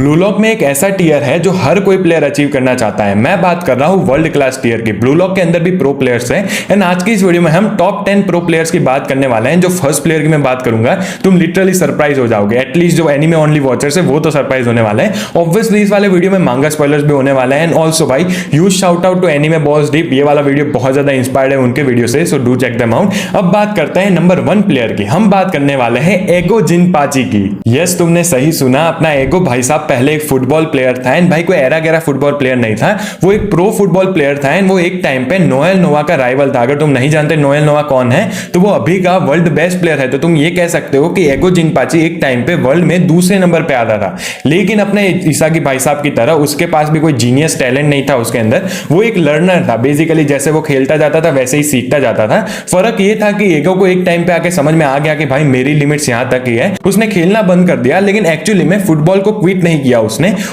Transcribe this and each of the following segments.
Blue lock में एक ऐसा टियर है जो हर कोई प्लेयर अचीव करना चाहता है। मैं बात कर रहा हूं वर्ल्ड क्लास टियर की। ब्लू लॉक के अंदर भी प्रो प्लेयर्स हैं एंड आज की इस वीडियो में हम टॉप 10 प्रो प्लेयर्स की बात करने वाले हैं। जो फर्स्ट प्लेयर की मैं बात करूंगा तुम लिटरली सरप्राइज हो जाओगे। एटलीस्ट जो एनीमे ओनली वॉचर्स है वो तो सरप्राइज होने वाले हैं। ऑब्वियसली इस वाले वीडियो में मांगा स्पॉयलर्स भी होने वाले हैं एंड ऑल्सो भाई huge shout out to anime boss Deep. ये वाला वीडियो बहुत ज्यादा इंस्पायर्ड है उनके वीडियो से, so do check them out. अब बात करते हैं नंबर 1 प्लेयर की। हम बात करने वाले हैं एगो जिनपाची की। यस तुमने सही सुना, अपना एगो भाई साहब पहले एक फुटबॉल प्लेयर था एंड भाई कोई एरा गैरा फुटबॉल प्लेयर नहीं था, वो एक प्रो फुटबॉल प्लेयर था एंड वो एक टाइम पे नोएल नोवा का राइवल था। अगर तुम नहीं जानते नोएल नोवा कौन है तो वो अभी का वर्ल्ड बेस्ट प्लेयर है। तो तुम ये कह सकते हो कि एगो जिनपाची एक टाइम पे वर्ल्ड में दूसरे नंबर पे आता था, लेकिन अपने इसागी भाई साहब की तरह उसके पास भी कोई जीनियस टैलेंट नहीं था उसके अंदर। वो एक लर्नर था बेसिकली, जैसे वो खेलता जाता था वैसे ही सीखता जाता था। फर्क ये था कि एगो को एक टाइम पे आके समझ में आ गया कि भाई मेरी लिमिट्स यहां तक ही है। उसने खेलना बंद कर दिया, लेकिन एक्चुअली में फुटबॉल को क्विट नहीं किया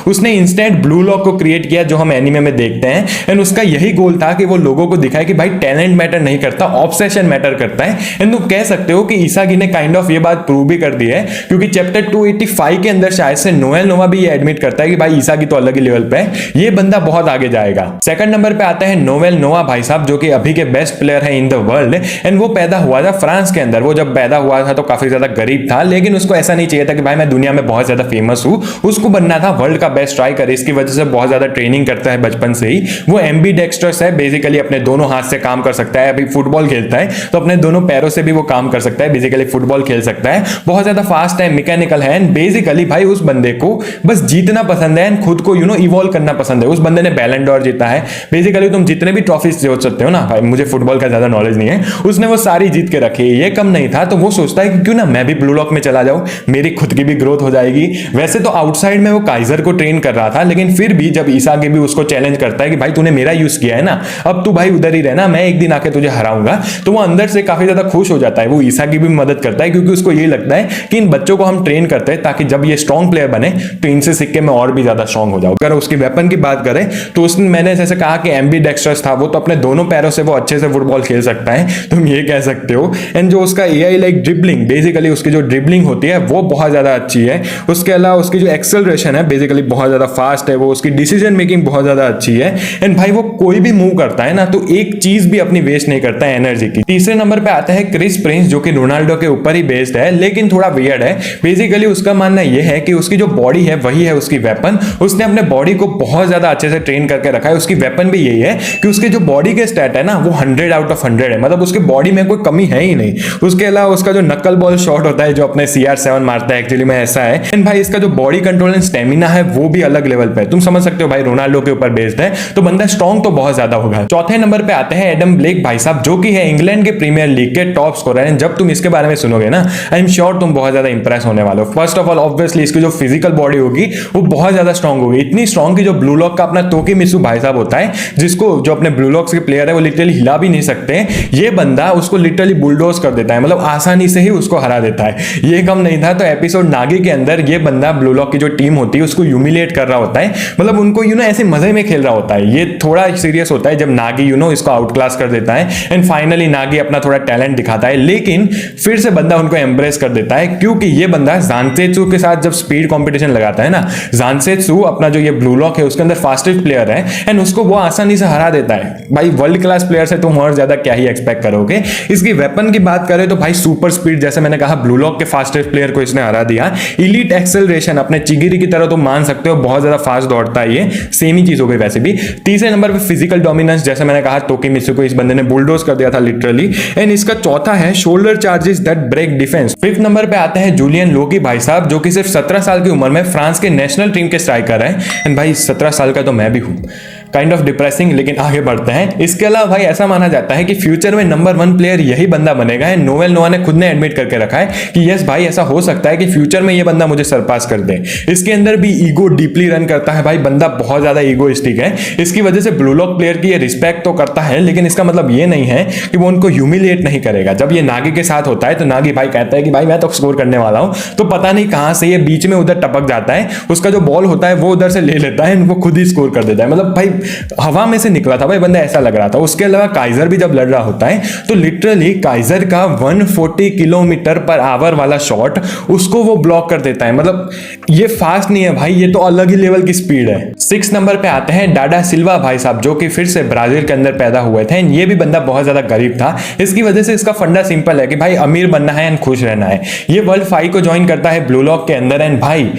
उसने इंस्टेंट ब्लू लॉक को क्रिएट किया जो हम एनीमे में देखते हैं एंड उसका यही गोल था कि वो लोगों को दिखाए कि भाई टैलेंट मैटर नहीं करता, ऑब्सेशन मैटर करता है। एंड तुम कह सकते हो कि इसागी ने काइंड ऑफ ये बात प्रूव भी कर दी है, क्योंकि चैप्टर 285 के अंदर शायद से नोएल नोवा भी ये एडमिट करता है कि भाई इसागी तो अलग ही लेवल पे है, ये बंदा बहुत आगे जाएगा। सेकंड नंबर पे आते हैं नोएल नोवा भाई साहब, जो कि अभी के बेस्ट प्लेयर है इन द वर्ल्ड एंड वो पैदा हुआ था फ्रांस के अंदर। वो जब पैदा हुआ था तो काफी ज्यादा गरीब था, लेकिन उसको ऐसा नहीं चाहिए था कि भाई मैं दुनिया में बहुत ज्यादा फेमस हूं, उसको बनना था वर्ल्ड का बेस्ट स्ट्राइकर। इसकी वजह से बहुत ज्यादा ट्रेनिंग करता है बचपन से ही। वो एम्बीडेक्स्ट्रस है, बेसिकली अपने दोनों हाथ से काम कर सकता है। अभी फुटबॉल खेलता है तो अपने दोनों पैरों से भी वो काम कर सकता है, बेसिकली फुटबॉल खेल सकता है। बहुत ज्यादा फास्ट है, मैकेनिकल है एंड बेसिकली भाई उस बंदे को बस जीतना पसंद है एंड खुद को इवॉल्व करना पसंद है। उस बंदे ने बैलन डोर जीता है। बेसिकली तुम जितने भी ट्रॉफीज सोच सकते हो ना, भाई मुझे फुटबॉल का ज्यादा नॉलेज नहीं है, उसने वो सारी जीत के रखी है। ये कम नहीं था तो वो सोचता है कि क्यों ना मैं भी ब्लू लॉक में चला जाऊं, मेरी खुद की भी ग्रोथ हो जाएगी। वैसे तो आउटसाइड में वो काइजर को ट्रेन कर रहा था, लेकिन फिर भी जब इसागी भी उसको चैलेंज करता है कि भाई तूने मेरा यूज किया है ना, अब तू भाई उधर ही रहना, मैं एक दिन आके तुझे हराऊंगा, तो वो अंदर से काफी ज्यादा खुश हो जाता है। वो इसागी भी मदद करता है, क्योंकि उसको ये लगता है कि इन बच्चों को हम ट्रेन करते हैं ताकि जब ये स्ट्रॉन्ग प्लेयर बने तो इनसे सीख के मैं और भी ज्यादा स्ट्रॉन्ग हो जाऊं। अगर उसकी वेपन की बात करें तो उसने, मैंने जैसे कहा कि एम्बीडेक्स्ट्रस था, वो तो अपने दोनों पैरों से वो अच्छे से फुटबॉल खेल सकता है, तुम ये कह सकते हो। एंड जो उसका एआई लाइक ड्रिबलिंग, बेसिकली उसकी जो ड्रिबलिंग होती है वो बहुत ज्यादा अच्छी है। उसके अलावा उसकी जो एक्सेलरेशन है बेसिकली बहुत ज्यादा फास्ट है। वो उसकी डिसीजन मेकिंग बहुत ज्यादा अच्छी है एंड भाई वो कोई भी मूव करता है ना तो एक चीज भी अपनी वेस्ट नहीं करता है एनर्जी की। तीसरे नंबर पे आता है क्रिस प्रिंस, जो कि रोनाल्डो के ऊपर ही बेस्ड है, लेकिन थोड़ा वियर्ड है। बेसिकली उसका मानना यह है कि उसकी जो बॉडी है वही है उसकी वेपन। उसने अपने बॉडी को बहुत ज्यादा अच्छे से ट्रेन करके रखा है। उसकी वेपन भी यही है कि उसके जो बॉडी के स्टैट है ना वो 100 आउट ऑफ 100 है, मतलब उसके बॉडी में कोई कमी है ही नहीं। उसके अलावा उसका जो नकल बॉल शॉट होता है जो अपने CR7 मारता है, एक्चुअली में ऐसा है। एंड भाई इसका जो बॉडी कंट्रोल एंड स्टेमिना है वो भी अलग लेवल पे है। तुम समझ सकते हो भाई रोनाल्डो के ऊपर बेस्ड है तो बंदा स्ट्रॉन्ग तो बहुत ज्यादा होगा। चौथे नंबर पे आते हैं एडम ब्लेक भाई साहब, जो कि है इंग्लैंड के प्रीमियर लीग के टॉप स्कोरर हैं। जब तुम इसके बारे में सुनोगे ना आई एम श्योर तुम बहुत ज्यादा इंप्रेस होने वाले हो। फर्स्ट ऑफ ऑल ऑब्वियसली इसकी जो फिजिकल बॉडी होगी वो बहुत ज्यादा स्ट्रॉन्ग होगी, इतनी स्ट्रॉन्ग कि जो ब्लू लॉक का अपना तोकीमित्सु भाई साहब होता है, जिसको जो अपने ब्लू लॉक्स के प्लेयर है वो लिटरली हिला भी नहीं सकते, ये बंदा उसको लिटरली बुलडोज कर देता है, मतलब आसानी से ही उसको हरा देता है। ये कम नहीं था तो एपिसोड नागी के अंदर ये बंदा ब्लू लॉक की जो टीम होती है उसको ह्यूमिलिएट कर रहा होता है, मतलब उनको ऐसे मजे में खेल रहा होता है। ये थोड़ा सीरियस होता है जब नागी इसको आउट क्लास कर देता है एंड फाइनली नागी अपना थोड़ा टैलेंट दिखाता है, लेकिन फिर से बंदा उनको एम्ब्रेस कर देता है, क्योंकि ये बंदा ज़ानसेत्सु के साथ जब स्पीड कंपटीशन लगाता है ना, ज़ानसेत्सु अपना जो ये ब्लू लॉक है उसके अंदर फास्टेस्ट प्लेयर है एंड उसको वो आसानी से हरा देता है। भाई वर्ल्ड क्लास प्लेयर से तुम और ज्यादा क्या ही एक्सपेक्ट करोगे। इसकी वेपन की बात करें तो भाई सुपर स्पीड, जैसे मैंने कहा ब्लू लॉक के फास्टेस्ट प्लेयर को इसने हरा दिया। इलीट एक्सेलरेशन, अपने चिगिरी की तरह तुम मान सकते हो, बहुत ज्यादा फास्ट दौड़ता है, ये सेम ही चीज हो गई वैसे भी। तीसरे नंबर पे फिजिकल डोमिनेंस, जैसे मैंने कहा तोकीमित्सु को इस बंदे ने बुलडोज कर दिया था लिटरली। एंड इसका चौथा है shoulder charges that break defence. Fifth number पे आते हैं जूलियन लोकी भाई साहब, जो कि सिर्फ 17 साल की उम्र में फ्रांस के नेशनल टीम के स्ट्राइकर है एंड भाई 17 साल का तो मैं भी हूं, काइंड ऑफ डिप्रेसिंग, लेकिन आगे बढ़ते हैं। इसके अलावा भाई ऐसा माना जाता है कि फ्यूचर में नंबर 1 प्लेयर यही बंदा बनेगा। नोएल नोवा ने खुद ने एडमिट करके रखा है कि यस भाई ऐसा हो सकता है कि फ्यूचर में ये बंदा मुझे सरपास कर दे। इसके अंदर भी ईगो डीपली रन करता है भाई, बंदा बहुत ज्यादा ईगोइस्टिक है। इसकी वजह से ब्लू लॉक प्लेयर की ये रिस्पेक्ट तो करता है, लेकिन इसका मतलब ये नहीं है कि वो उनको ह्यूमिलिएट नहीं करेगा। जब ये नागी के साथ होता है तो नागी भाई कहता है कि भाई मैं तो स्कोर करने वाला हूं, तो पता नहीं कहां से ये बीच में उधर टपक जाता है, उसका जो बॉल होता है वो उधर से ले लेता है, वो खुद ही स्कोर कर देता है। मतलब भाई हवा में से निकला था भाई बंदा, ऐसा लग रहा था। उसके अलावा काइजर भी जब लड़ रहा होता है तो लिटरली काइजर का 140 किलोमीटर पर आवर वाला शॉट उसको वो ब्लॉक कर देता है। मतलब ये फास्ट नहीं है भाई, ये तो अलग ही लेवल की स्पीड है। 6 नंबर पे आते हैं डाडा सिल्वा भाई साहब, जो कि फिर से ब्राजील के अंदर पैदा हुए थे। ये भी बंदा बहुत ज्यादा गरीब था। इसकी वजह से इसका फंडा सिंपल है कि भाई अमीर बनना है एंड खुश रहना है। ये वर्ल्ड 5 को ज्वाइन करता है ब्लू लॉक के अंदर एंड भाई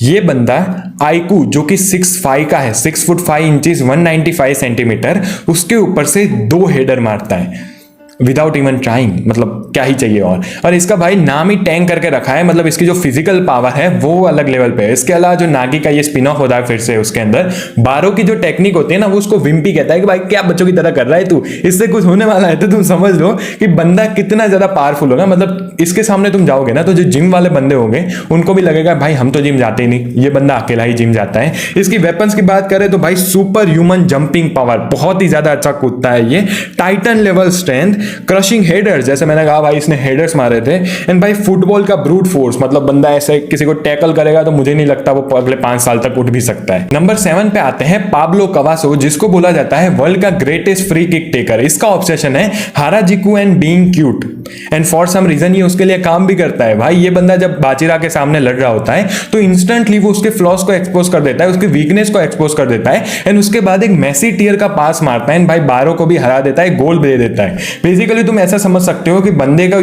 ये बंदा आइकू जो कि 6'5" का है, 6 फुट 5 इंचेस 195 सेंटीमीटर, उसके ऊपर से 2 हेडर मारता है विदाउट इवन ट्राइंग। मतलब क्या ही चाहिए और इसका भाई नाम ही टैंक करके रखा है। मतलब इसकी जो फिजिकल पावर है वो अलग लेवल पे है। इसके अलावा जो नागी का ये स्पिन ऑफ होता है फिर से उसके अंदर बारो की जो टेक्निक होती है ना, वो उसको विम्पी कहता है कि भाई क्या बच्चों की तरह कर रहा है तू, इससे कुछ होने वाला है। तो तुम समझ लो कि बंदा कितना ज्यादा पावरफुल होगा। मतलब इसके सामने तुम जाओगे ना तो जो जिम वाले बंदे होंगे उनको भी लगेगा भाई हम तो जिम जाते ही नहीं, ये बंदा अकेला ही जिम जाता है। इसकी वेपन्स की बात करें तो भाई सुपर ह्यूमन जंपिंग पावर, बहुत ही ज्यादा अच्छा कूदता है ये, Titan level strength, crushing headers, जैसे मैंने कहा भाई इसने हेडर्स मारे थे, एंड भाई फुटबॉल का ब्रूट फोर्स। मतलब बंदा ऐसे किसी को टैकल करेगा तो मुझे नहीं लगता वो अगले 5 साल तक उठ भी सकता है। नंबर 7 पे आते हैं पाब्लो कवासो, जिसको बोला जाता है वर्ल्ड का ग्रेटेस्ट फ्री किक टेकर। इसका ऑब्सेशन है Harajuku and being cute, and for some reason ये उसके लिए काम भी करता है। भाई ये बंदा जब बाचिरा के सामने लड़ रहा होता है तो इंस्टेंटली वो उसके फ्लॉस को एक्सपोज कर देता है, उसकी वीकनेस को एक्सपोज कर देता है, एंड उसके बाद एक मैसी टीयर का पास मारता है एंड भाई बारो को भी हरा देता है, गोल दे देता है। बेसिकली तुम ऐसा समझ सकते हो कि बंदे का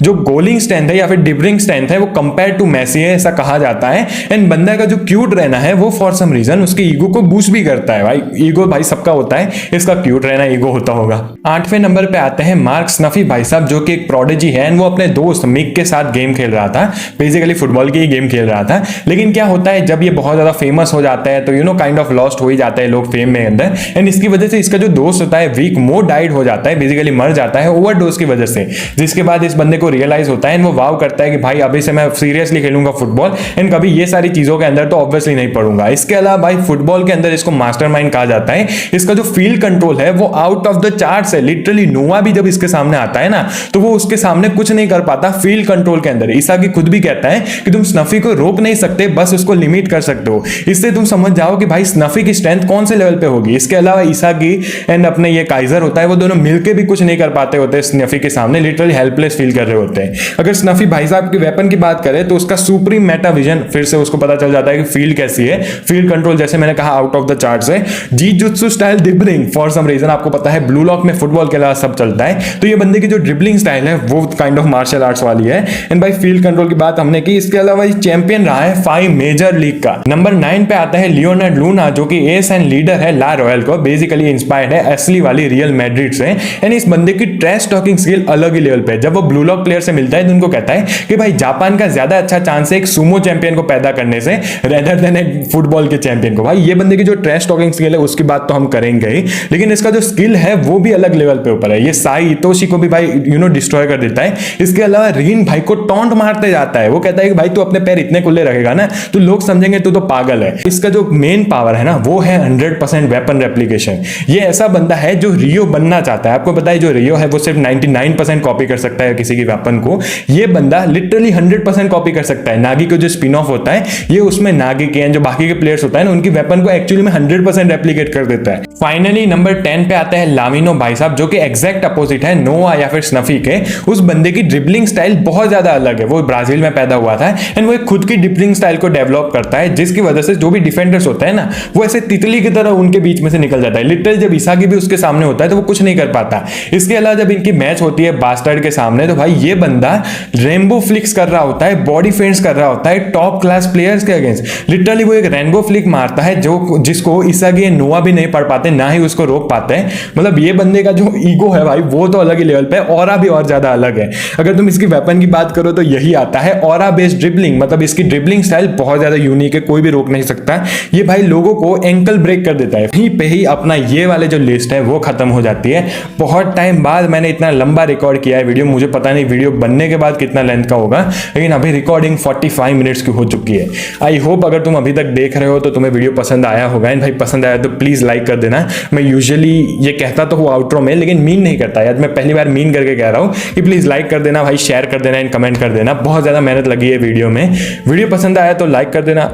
जो गोलिंग स्ट्रेंथ है या फिर डिबरिंग स्ट्रेंथ है वो कंपेयर टू मैसी है, ऐसा कहा जाता है। एंड बंदा का जो क्यूट रहना है वो फॉर सम रीजन उसके ईगो को बूस्ट भी करता है। भाई ईगो भाई सबका होता है, इसका क्यूट रहना ईगो होता होगा। 8वें नंबर पे आते हैं मार्क स्नफी भाई साहब, जो कि एक प्रोडिजी है। वो अपने दोस्त मिक के साथ गेम खेल रहा था, बेसिकली फुटबॉल की ही गेम खेल रहा था। लेकिन क्या होता है जब ये बहुत ज्यादा फेमस हो जाता है तो काइंड ऑफ लॉस्ट हो ही जाता है लोग फेम में अंदर, एंड इसकी वजह से इसका जो दोस्त होता है वीक मो डाइड हो जाता है, बेसिकली मर जाता है ओवरडोज की वजह से। जिसके बाद इस बंदे को रियलाइज होता है, वो वाव करता है कि भाई अभी से मैं सीरियसली खेलूंगा फुटबॉल एंड कभी ये सारी चीजों के अंदर तो ऑब्वियसली नहीं पड़ूंगा। इसके अलावा भाई फुटबॉल के अंदर इसको मास्टरमाइंड कहा जाता है। इसका जो फील्ड कंट्रोल है वो आउट ऑफ द चार्ट्स है। लिटरली नोआ भी जब इसके सामने आता है ना तो वो उसके सामने कुछ नहीं कर पाता फील्ड कंट्रोल के अंदर। इसागी खुद भी कहता है कि तुम स्नफी को रोक नहीं सकते, बस उसको लिमिट कर सकते हो। इससे तुम समझ जाओ कि भाई स्नफी की स्ट्रेंथ कौन से लेवल पे होगी। इसके अलावा इसागी एंड अपने ये काइजर होता है, वो दोनों मिलकर भी कुछ नहीं कर पाते होते स्नफी के सामने, लिटरली हेल्पलेस फील कर रहे होते हैं। अगर स्नफी भाई साहब की वेपन की बात करें तो उसका सुप्रीम मेटा विजन, फिर से उसको पता चल जाता है कि फील्ड कैसी है। फील्ड कंट्रोल जैसे मैंने कहा आउट ऑफ द चार्ट्स है। जी जुत्सु style dribbling, for some reason आपको पता है ब्लू लॉक में फुटबॉल के अलावा सब चलता है, तो ये बंदे की जो ड्रिबलिंग स्टाइल है वो काइंड ऑफ मार्शल आर्ट्स वाली है। एंड भाई फील्ड कंट्रोल की बात हमने की। इसके अलावा ये चैंपियन रहा है 5 मेजर लीग का। नंबर 9 पे आता है लियोनार्ड लूना, जो कि एस एंड लीडर है ला रॉयल को, बेसिकली इंस्पायर्ड है असली वाली रियल मैड्रिड से। एंड इस बंदे की ट्रैश टॉकिंग स्किल अलग ही लेवल पे है। जब वो ब्लू लॉक प्लेयर से मिलता है तो उनको कहता है कि भाई जापान का ज्यादा अच्छा चांस है एक सुमो चैंपियन को पैदा करने से रेदर देन एक फुटबॉल के चैंपियन को। भाई ये बंदे की जो ट्रैश टॉकिंग स्किल है उसकी बात तो हम करेंगे ही, लेकिन इसका जो स्किल है वो भी अलग लेवल पे ऊपर है। ये साई इतोशी को भी भाई डिस्ट्रॉय कर देता है। इसके अलावा रीन भाई को टॉन्ट मारते जाता है। वो कहता है कि भाई तू अपने पैर इतने खुले रखेगा ना तो लोग समझेंगे तू तो पागल है। इसका जो मेन पावर है ना वो है 100% वेपन रेप्लिकेशन। ये ऐसा बंदा है जो रियो बनना चाहता है। आपको पता है जो रियो है वो सिर्फ 99% कॉपी कर सकता है किसी की वेपन को। ये बंदा लिटरली 100% कॉपी कर सकता है। नागी को जो स्पिन ऑफ होता है ये उसमें नागी के जो बाकी के प्लेयर्स होता है ना उनकी वेपन को एक्चुअली में 100% रेप्लिकेट कर देता है। फाइनली नंबर 10 पे आता है लामिनो भाई साहब, जो कि एग्जैक्ट अपोजिट है नोआ या फिर स्नफी के। उस बंदे की ड्रिबलिंग स्टाइल बहुत ज्यादा अलग है। वो ब्राजील में पैदा हुआ था एंड वो एक खुद की ड्रिबलिंग स्टाइल को डेवलप करता है, जिसकी वजह से जो भी डिफेंडर्स होता है ना वो ऐसे तितली की तरह उनके बीच में से निकल जाता है। लिटरली जब इसागी भी उसके सामने होता है तो वो कुछ नहीं कर पाता। इसके अलावा जब इनकी मैच होती है बास्टर्ड के सामने तो भाई ये बंदा रेनबो फ्लिक्स कर रहा होता है, बॉडी फेंट्स कर रहा होता है टॉप क्लास प्लेयर्स के अगेंस्ट। लिटरली वो एक रेनबो फ्लिक मारता है जो जिसको इसागी नोआ भी नहीं पढ़ पाते, ना ही उसको रोक पाते हैं। मतलब ये बंदे का जो ईगो है भाई वो तो अलग ही लेवल पे, ऑरा भी और ज्यादा अलग है। अगर तुम इसकी वेपन की बात करो तो यही आता है ऑरा बेस्ड ड्रिबलिंग। मतलब इसकी ड्रिबलिंग स्टाइल बहुत ज्यादा यूनिक है, कोई भी रोक नहीं सकता। ये भाई लोगों को एंकल ब्रेक कर देता है। वहीं पे ही अपना ये वाले जो लिस्ट है वो खत्म हो जाती है। बहुत टाइम बाद मैंने इतना लंबा रिकॉर्ड किया है वीडियो, मुझे पता नहीं वीडियो बनने के बाद कितना लेंथ का होगा, लेकिन अभी रिकॉर्डिंग 45 मिनट्स की हो चुकी है। आई होप अगर तुम अभी तक देख रहे हो तो तुम्हें वीडियो पसंद आया होगा। एंड भाई पसंद आया तो प्लीज लाइक कर देना। मैं यूजुअली ये कहता तो हूँ आउट्रो में, लेकिन मीन नहीं करता यार, मैं पहली बार मीन करके कह रहा हूँ कि प्लीज लाइक कर देना भाई, शेयर कर देना एंड कमेंट कर देना। बहुत ज्यादा मेहनत लगी है वीडियो में। वीडियो पसंद आया तो लाइक कर देना,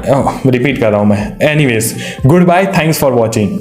रिपीट कर रहा हूँ मैं। Anyways good bye, thanks for watching.